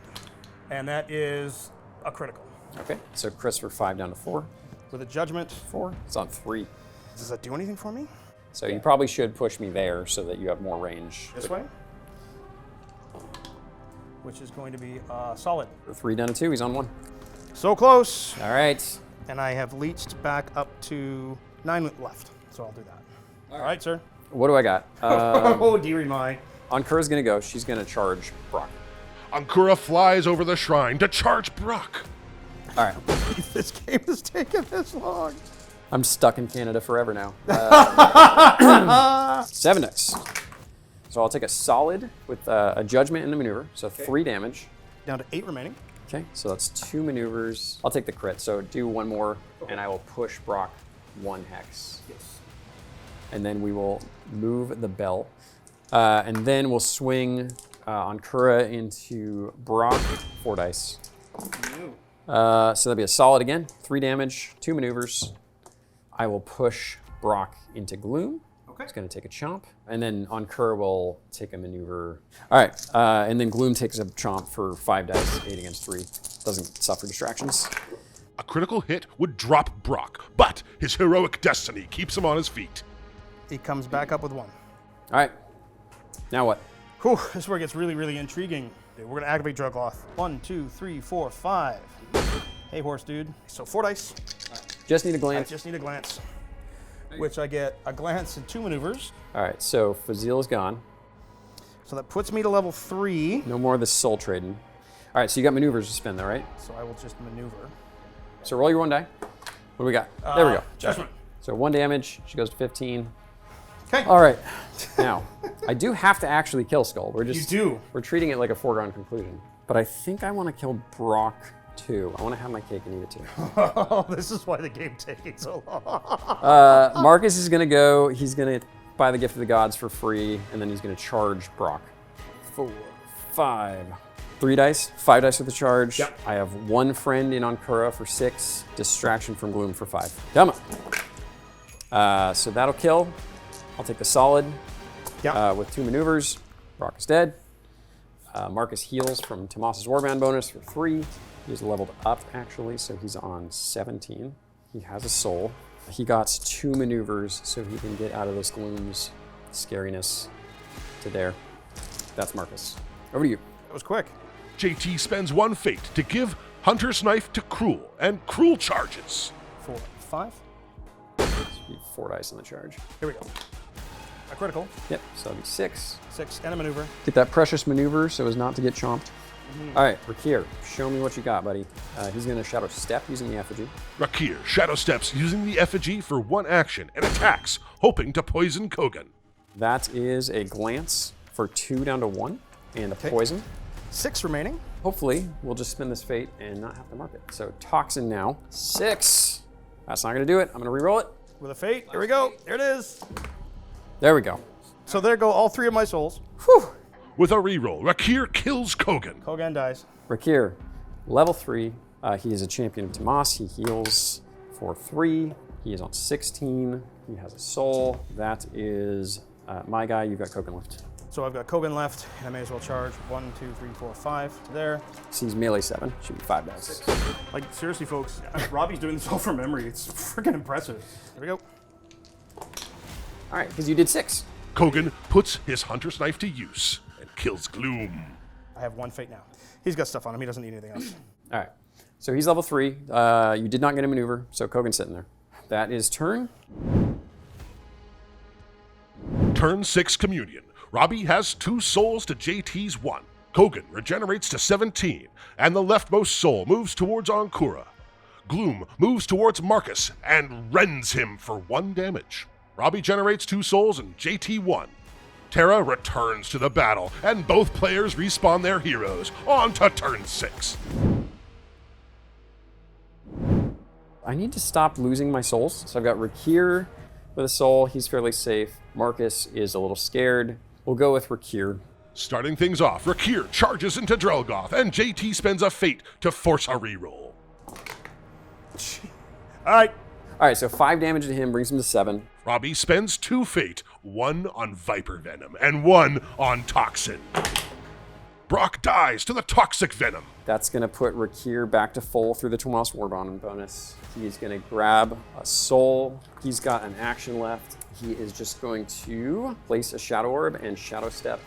And that is a critical. Okay, so crits for 5 down to 4. With a judgment. 4. It's on 3. Does that do anything for me? So you probably should push me there so that you have more range. This way? Which is going to be solid. For 3 down to 2, he's on 1. So close. All right. And I have leeched back up to 9 left. So I'll do that. All right, sir. What do I got? Oh, dearie my. Ankura's gonna go. She's gonna charge Brock. Ankura flies over the shrine to charge Brock. All right. This game has taken this long. I'm stuck in Canada forever now. 7 dice. So I'll take a solid with a judgment and a maneuver. So 3 damage. Down to 8 remaining. Okay, so that's 2 maneuvers. I'll take the crit. So do 1 more, and I will push Brock 1 hex. Yes. And then we will move the bell. And then we'll swing Ankura into Brock, 4 dice. So that'll be a solid again, 3 damage, 2 maneuvers. I will push Brock into Gloom. Okay. He's gonna take a chomp. And then Ankura will take a maneuver. All right, and then Gloom takes a chomp for 5 dice, 8 against 3. Doesn't suffer distractions. A critical hit would drop Brock, but his heroic destiny keeps him on his feet. He comes back up with 1. All right, now what? Whew, this is where it gets really, really intriguing. Okay, we're gonna activate Drugloth. 1, 2, 3, 4, 5. Hey, horse dude. So 4 dice. Just need a I glance. just need a glance. Which I get a glance and 2 maneuvers. All right, so Fazil is gone. So that puts me to level 3. No more of this soul trading. All right, so you got maneuvers to spend though, right? So I will just maneuver. So roll your 1 die. What do we got? There we go. Judgment. So 1 damage, she goes to 15. Okay. All right, now, I do have to actually kill Skull. We're just, You do. We're treating it like a foregone conclusion. But I think I want to kill Brock too. I want to have my cake and eat it too. Oh, this is why the game's taking so long. Marcus is gonna go, he's gonna buy the Gift of the Gods for free, and then he's gonna charge Brock. 4, 5. 3 dice, 5 dice with the charge. Yep. I have 1 friend in Ankura for 6, distraction from Gloom for 5. Come on. So that'll kill. I'll take the solid with 2 maneuvers. Brock is dead. Marcus heals from Tomas's warband bonus for 3. He's leveled up actually, so he's on 17. He has a soul. He got 2 maneuvers so he can get out of this Gloom's scariness to there. That's Marcus. Over to you. That was quick. JT spends 1 fate to give Hunter's Knife to Cruel, and Cruel charges. 4, 5. 4 dice on the charge. Here we go. A critical. Yep, so that'll be 6. 6 and a maneuver. Get that precious maneuver so as not to get chomped. All right, Rakir, show me what you got, buddy. He's gonna Shadow Step using the effigy. Rakir shadow steps using the effigy for 1 action and attacks, hoping to poison Kogan. That is a glance for 2 down to 1 and a poison. 6 remaining. Hopefully, we'll just spin this fate and not have to mark it. So Toxin now, 6. That's not gonna do it. I'm gonna re-roll it. With a fate. Here we go. There it is. There we go. So there go all 3 of my souls. Whew. With a reroll, Rakir kills Kogan. Kogan dies. Rakir, level 3. He is a champion of Tomas. He heals for 3. He is on 16. He has a soul. That is my guy. You've got Kogan left. So I've got Kogan left, and I may as well charge 1, 2, 3, 4, 5 there. So he's melee 7. Should be 5 dice. Like, seriously, folks, Robby's doing this all from memory. It's freaking impressive. Here we go. All right, because you did 6. Kogan puts his Hunter's Knife to use and kills Gloom. I have 1 fate now. He's got stuff on him. He doesn't need anything else. All right, so he's level 3. You did not get a maneuver, so Kogan's sitting there. That is turn. Turn 6 Communion. Robby has 2 souls to JT's 1. Kogan regenerates to 17, and the leftmost soul moves towards Ankura. Gloom moves towards Marcus and rends him for 1 damage. Robby generates 2 souls and JT 1. Terra returns to the battle, and both players respawn their heroes. On to turn 6. I need to stop losing my souls. So I've got Rakir with a soul. He's fairly safe. Marcus is a little scared. We'll go with Rakir. Starting things off, Rakir charges into Drelgoth, and JT spends a fate to force a reroll. All right. All right, so 5 damage to him brings him to 7. Robby spends 2 fate, 1 on Viper Venom and 1 on Toxin. Brock dies to the Toxic Venom. That's going to put Rakir back to full through the Tomas warband bonus. He's going to grab a soul. He's got an action left. He is just going to place a Shadow Orb and Shadow Step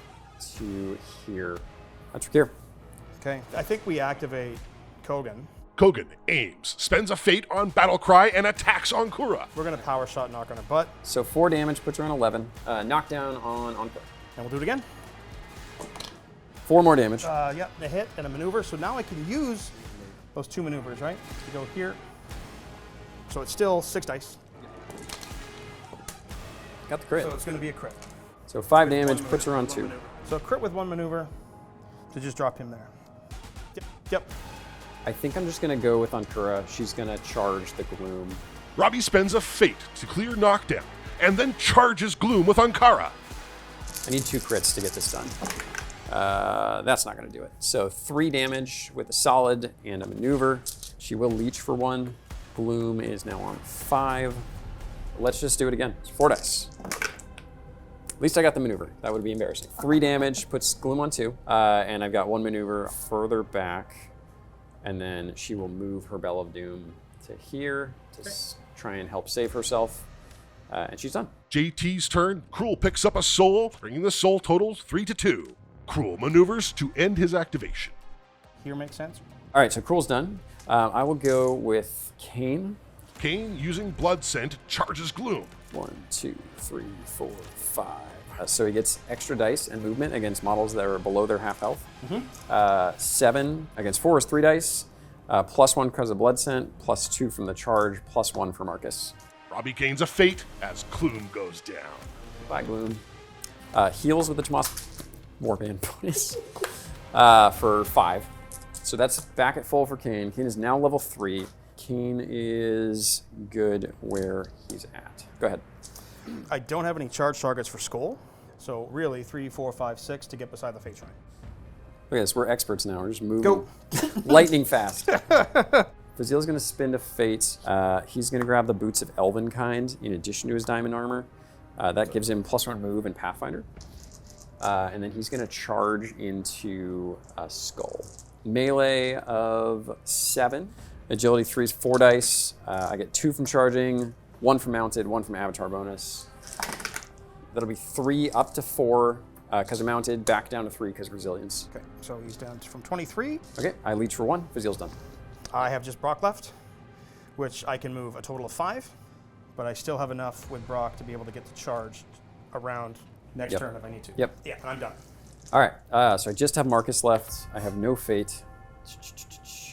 to here. That's Rakir. Okay. I think we activate Kogan. Kogan aims, spends a fate on Battlecry, and attacks on Kura. We're going to power shot knock on her butt. So 4 damage puts her on 11. Knockdown on Kura. And we'll do it again. 4 more damage. Yep, a hit and a maneuver. So now I can use those 2 maneuvers, right? To go here. So it's still 6 dice. Got the crit. So it's going to be a crit. So 5 damage puts her on 2. So a crit with 1 maneuver to just drop him there. Yep. I think I'm just going to go with Ankura. She's going to charge the Gloom. Robby spends a fate to clear knockdown, and then charges Gloom with Ankara. I need 2 crits to get this done. That's not going to do it. So 3 damage with a solid and a maneuver. She will leech for 1. Gloom is now on 5. Let's just do it again. It's 4 dice. At least I got the maneuver. That would be embarrassing. 3 damage puts Gloom on 2. And I've got 1 maneuver further back. And then she will move her Bell of Doom to here to try and help save herself. And she's done. JT's turn. Cruel picks up a soul, bringing the soul total 3-2. Cruel maneuvers to end his activation. Here makes sense. All right, so Cruel's done. I will go with Kane. Kane, using Blood Scent, charges Gloom. 1, 2, 3, 4, 5. So he gets extra dice and movement against models that are below their half health. 7 against 4 is 3 dice. +1 because of Blood Scent, +2 from the charge, +1 for Marcus. Robby gains a fate as Gloom goes down. Bye, Gloom. Heals with the Tomas warband bonus for 5. So that's back at full for Kane. Kane is now level 3. Kane is good where he's at. Go ahead. I don't have any charge targets for Skull. So really 3, 4, 5, 6 to get beside the Fate Shrine. Look at this, we're experts now. We're just moving Go. lightning fast. Fazil's going to spin to Fate. He's going to grab the Boots of Elvenkind in addition to his diamond armor. That gives him +1 move in Pathfinder. And then he's going to charge into a Skull. Melee of 7. Agility 3 is 4 dice. I get 2 from charging, 1 from mounted, 1 from avatar bonus. That'll be 3 up to 4 because of mounted, back down to 3 because of resilience. Okay, so he's down from 23. Okay, I leech for 1. Fazil's done. I have just Brock left, which I can move a total of 5, but I still have enough with Brock to be able to get the charge around next turn if I need to. Yep. Yeah, I'm done. All right, so I just have Marcus left. I have no fate.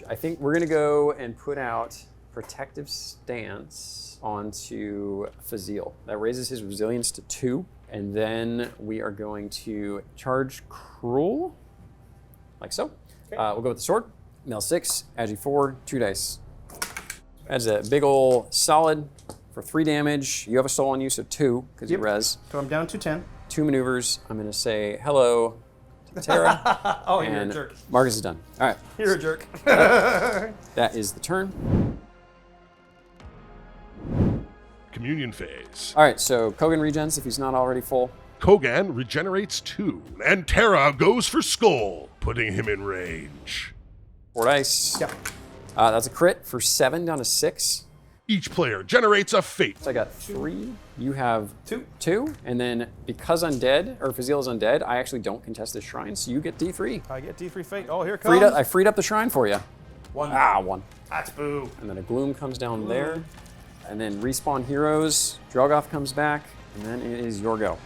I think we're gonna go and put out Protective Stance onto Fazil. That raises his resilience to 2, and then we are going to charge Cruel, like so. Okay. We'll go with the sword. Mel 6, Agi 4, 2 dice. That's a big ol' solid for 3 damage. You have a soul on you, so 2, because you res. So I'm down to 10. 2 maneuvers. I'm gonna say hello to Tara. Oh, and you're a jerk. Marcus is done. All right. You're a jerk. That is the turn. Communion phase. All right, so Kogan regens if he's not already full. Kogan regenerates 2, and Tara goes for Skull, putting him in range. 4 dice. Yep. That's a crit for 7 down to 6. Each player generates a fate. So I got 3. You have 2. 2. And then because undead, or Fazil is undead, I actually don't contest this shrine, so you get D3. I get D3 Fate. Oh, here it comes. I freed up the shrine for you. 1. 1. That's boo. And then a Gloom comes down there. And then respawn heroes. Drogoth comes back. And then it is your go.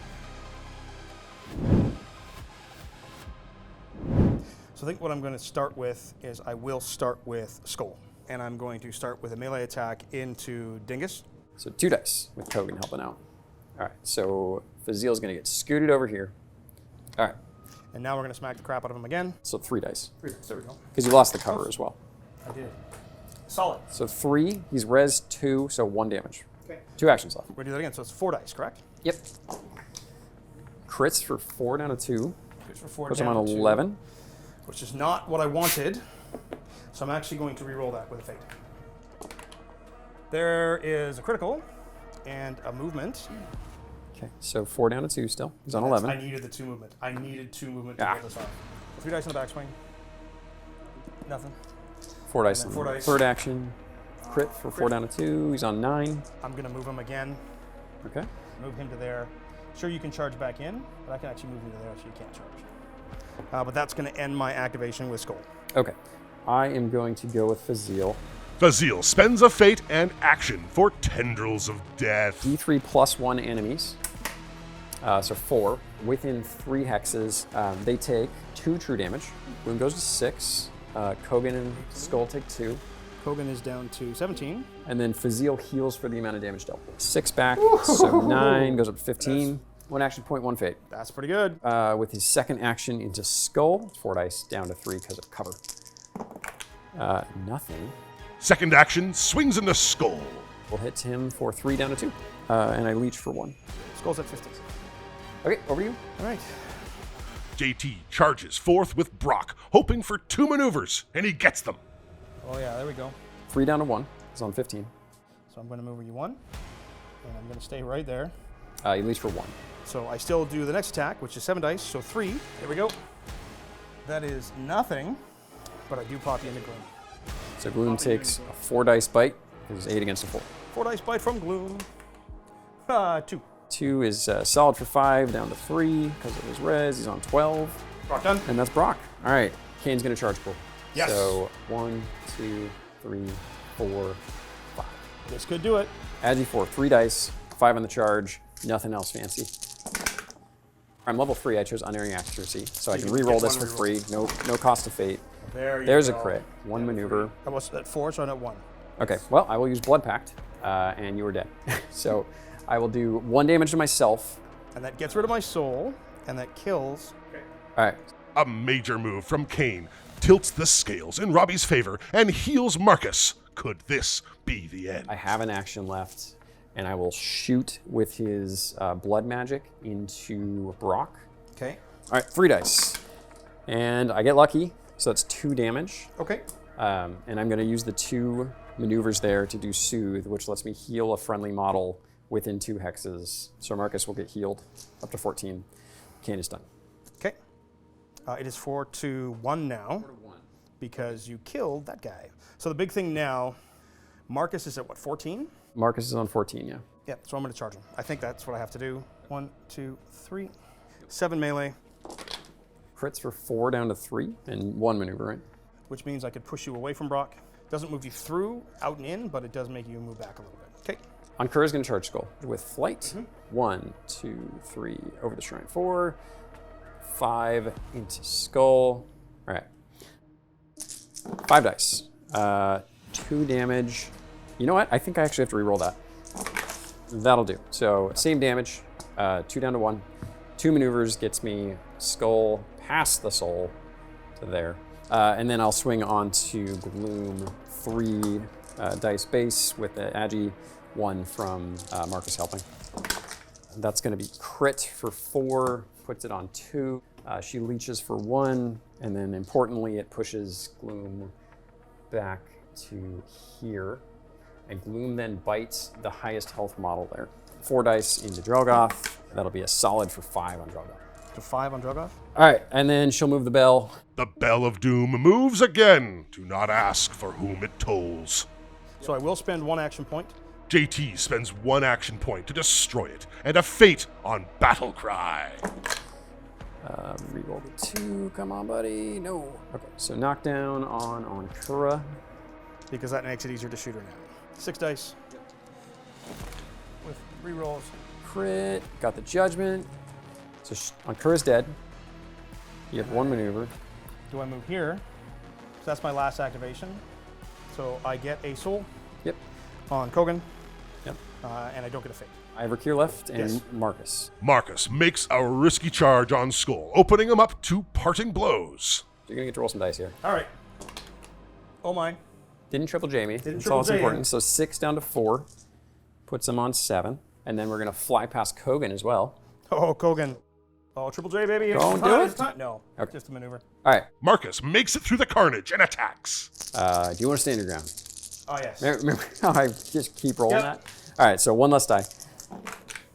So I think what I'm going to start with is I will start with Skull. And I'm going to start with a melee attack into Dingus. So 2 dice with Kogan helping out. All right, so Fazil's going to get scooted over here. All right. And now we're going to smack the crap out of him again. So 3 dice. 3 dice, there we go. Because you lost the cover as well. I did. Solid. So 3, he's res 2, so 1 damage. Okay. 2 actions left. We're going to do that again, so it's 4 dice, correct? Yep. Crits for 4 down to 2. Puts for 4 Puts him on down to 11. which is not what I wanted. So I'm actually going to re-roll that with a fate. There is a critical and a movement. Okay, so 4 down to 2 still. He's on 11. I needed the 2 movement. I needed 2 movement to Ah. pull this off. 3 dice in the backswing. Nothing. 4 dice in then 4 the dice. third action. Crit for 4 down to 2. He's on 9. I'm going to move him again. Okay. Move him to there. Sure, you can charge back in, but I can actually move him to there so you can't charge. But that's going to end my activation with Skull. Okay. I am going to go with Fazil. Fazil spends a fate and action for Tendrils of Death. D3 plus 1 enemies. So 4. Within 3 hexes, they take 2 true damage. Boom goes to 6. Kogan and Skull take 2. Kogan is down to 17. And then Fazil heals for the amount of damage dealt. 6 back, so 9 goes up to 15. 1 action point, 1 fate. That's pretty good. With his second action into Skull, 4 dice down to 3 because of cover. Nothing. Second action swings into Skull. Will hit him for 3 down to 2. And I leech for 1. Skull's at 50. Okay, over to you. All right. JT charges forth with Brock, hoping for 2 maneuvers, and he gets them. Oh yeah, there we go. 3 down to 1. He's on 15. So I'm going to move you 1, and I'm going to stay right there. You leech for 1. So I still do the next attack, which is 7 dice, so 3. There we go. That is nothing, but I do pop you into Gloom. So Gloom takes a 4 dice bite because it's 8 against a 4. 4 dice bite from Gloom. 2. 2 is solid for 5, down to 3 because of his res. He's on 12. Brock done. And that's Brock. All right, Kane's going to charge Bull. Yes. So 1, 2, 3, 4, 5. This could do it. Agi 4, 3 dice, 5 on the charge, nothing else fancy. I'm level 3, I chose Unerring Accuracy, so I can can re-roll get this for one free, no cost of fate. There's a crit, 1 maneuver. I was at 4, so I'm at 1. Okay, well, I will use Blood Pact, and you are dead. So I will do 1 damage to myself. And that gets rid of my soul, and that kills. All right, A major move from Kane tilts the scales in Robby's favor and heals Marcus. Could this be the end? I have an action left, and I will shoot with his blood magic into Brock. Okay. All right, 3 dice. And I get lucky, so that's 2 damage. Okay. And I'm going to use the 2 maneuvers there to do Soothe, which lets me heal a friendly model within 2 hexes. So Marcus will get healed up to 14. Kane is done. Okay. It is 4 to 1 now. Because you killed that guy. So the big thing now, Marcus is at what, 14? Marcus is on 14, yeah. Yeah, so I'm going to charge him. I think that's what I have to do. 1, 2, 3. 7 melee, Crits for 4 down to 3 and 1 maneuver, right? which means I could push you away from Brock. Doesn't move you through, out and in, but it does make you move back a little bit. Okay. Ankura's going to charge Skull with Flight. 1, 2, 3, over the Shrine. 4, 5, into Skull. All right. 5 dice. 2 damage. You know what? I think I actually have to re-roll that. That'll do. So same damage. 2 down to 1. 2 maneuvers gets me Skull past the soul to there. And then I'll swing on to Gloom. 3 dice base with the Agi. 1 from Marcus helping. That's going to be crit for 4. Puts it on 2. She leeches for 1, and then importantly, it pushes Gloom back to here. And Gloom then bites the highest health model there. 4 dice into Drogoth. That'll be a solid for 5 on Drogoth. So 5 on Drogoth. All right, and then she'll move the bell. The Bell of Doom moves again. Do not ask for whom it tolls. So I will spend 1 action point. JT spends 1 action point to destroy it, and a fate on Battle Cry. Reroll the 2. Come on, buddy. No. Okay, so knockdown on Ankura. Because that makes it easier to shoot her now. 6 dice. With rerolls. Crit. Got the Judgment. So Ankura's dead. You have 1 maneuver. Do I move here? So that's my last activation. So I get a soul Yep. on Kogan, Yep. and I don't get a fate. I have Rakir left and Yes. Marcus. Marcus makes a risky charge on Skull, opening him up to parting blows. You're going to get to roll some dice here. All right. Oh my. Didn't triple Jamie. Didn't That's triple all that's J important. him. So 6 down to 4. Puts him on 7. And then we're going to fly past Kogan as well. Oh, Kogan. Oh, Triple J, baby. Don't do it? No, Okay. just a maneuver. All right. Marcus makes it through the carnage and attacks. Do you want to stand your ground? Oh, yes. Remember how I just keep rolling Yep. that? All right, so one less die.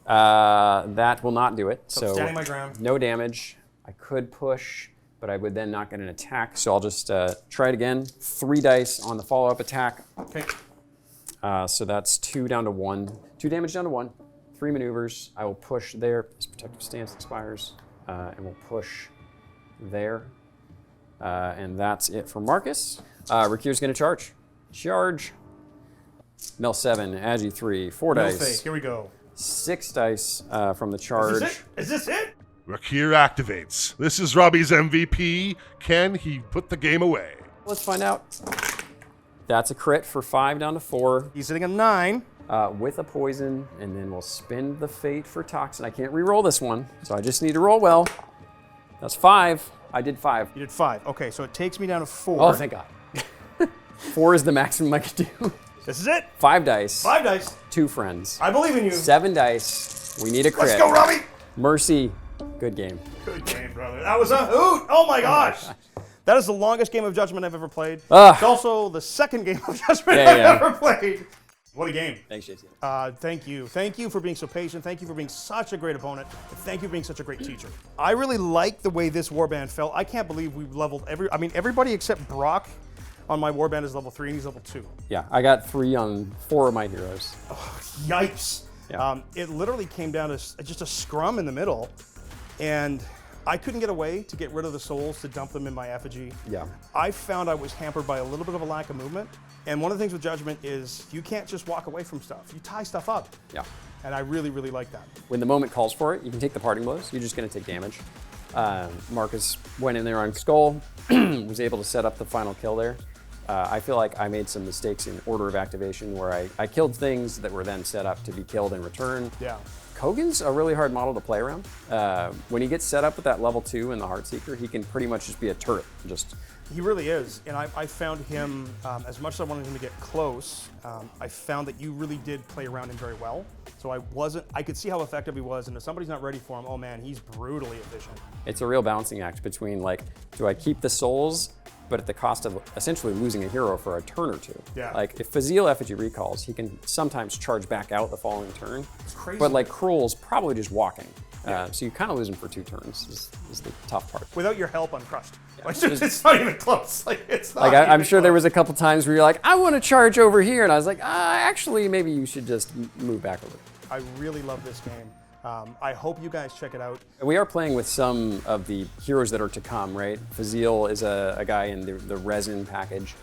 That will not do it. So standing my ground. No damage. I could push, but I would then not get an attack. So I'll just try it again. 3 dice on the follow-up attack. Okay. So that's 2 down to 1. 2 damage down to 1. 3 maneuvers. I will push there. His protective stance expires. And we'll push there. And that's it for Marcus. Rakir's going to charge. Charge. Mel 7, Agi 3, 4 No dice. fake. Here we go. 6 dice from the charge. Is this it? Rakir activates. This is Robby's MVP. Can he put the game away? Let's find out. That's a crit for 5 down to 4 He's sitting at 9. with a poison, and then we'll spend the fate for toxin. I can't re-roll this one, so I just need to roll well. That's 5. I did 5. You did 5. Okay, so it takes me down to 4. Oh, thank God. 4 is the maximum I could do. This is it. 5 dice. 5 dice. 2 friends. I believe in you. 7 dice. We need a crit. Let's go, Robby. Mercy. Good game. Good game, brother. That was a hoot. Oh my gosh. That is the longest game of Judgment I've ever played. It's also the second game of Judgment I've ever played. What a game. Thanks, JT. Thank you. Thank you for being so patient. Thank you for being such a great opponent. And thank you for being such a great teacher. I really like the way this warband felt. I can't believe we've leveled everybody except Brock on my warband is level 3 and he's level 2. Yeah, I got 3 on 4 of my heroes. Oh, yikes. Yeah. It literally came down to just a scrum in the middle, and I couldn't get away to get rid of the souls to dump them in my effigy. Yeah. I found I was hampered by a little bit of a lack of movement, and one of the things with Judgment is you can't just walk away from stuff. You tie stuff up. Yeah. And I really, really like that. When the moment calls for it, you can take the parting blows. You're just going to take damage. Marcus went in there on Skull, was able to set up the final kill there. I feel like I made some mistakes in order of activation where I killed things that were then set up to be killed in return. Yeah. Kogan's a really hard model to play around. When he gets set up with that level 2 in the Heartseeker, he can pretty much just be a turret. He really is, and I found him, as much as I wanted him to get close, I found that you really did play around him very well. So I could see how effective he was, and if somebody's not ready for him, oh man, he's brutally efficient. It's a real balancing act between like, do I keep the souls, but at the cost of essentially losing a hero for a turn or 2. Yeah. Like if Fazil Effigy recalls, he can sometimes charge back out the following turn. It's crazy. But like Cruel's probably just walking. Yeah. So you kind of lose him for 2 turns is the tough part. Without your help, I'm crushed. Like, it's not even close. Like, it's not Like I'm sure close. there was a couple times where you're like, I want to charge over here, and I was like, actually, maybe you should just move back a little. I really love this game. I hope you guys check it out. We are playing with some of the heroes that are to come, right? Fazil is a guy in the resin package,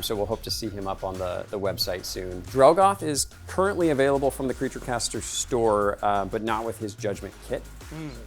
so we'll hope to see him up on the website soon. Drelgoth is currently available from the Creature Caster store, but not with his Judgment kit.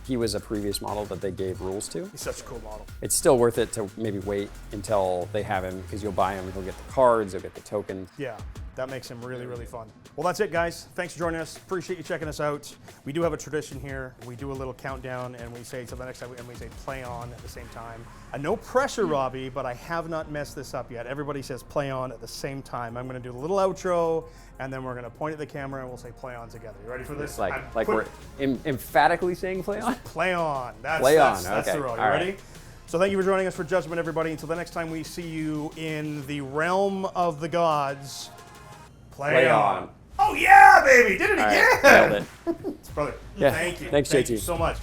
He was a previous model that they gave rules to. He's such a cool model. It's still worth it to maybe wait until they have him, because you'll buy him, he'll get the cards, he'll get the token. Yeah, that makes him really, really fun. Well, that's it, guys. Thanks for joining us. Appreciate you checking us out. We do have a tradition here. We do a little countdown, and we say, till the next time, and we say play on at the same time. No pressure, Robby, but I have not messed this up yet. Everybody says play on at the same time. I'm going to do a little outro, and then we're going to point at the camera, and we'll say play on together. You ready for this? Like we're emphatically saying play on? Play on. That's Okay. the role. You All ready? right. So thank you for joining us for Judgment, everybody. Until the next time we see you in the realm of the gods, play on. Oh yeah, baby! Did it again! Nailed it. Brother, Yeah. thank you. Thanks, Thank JT. you so much.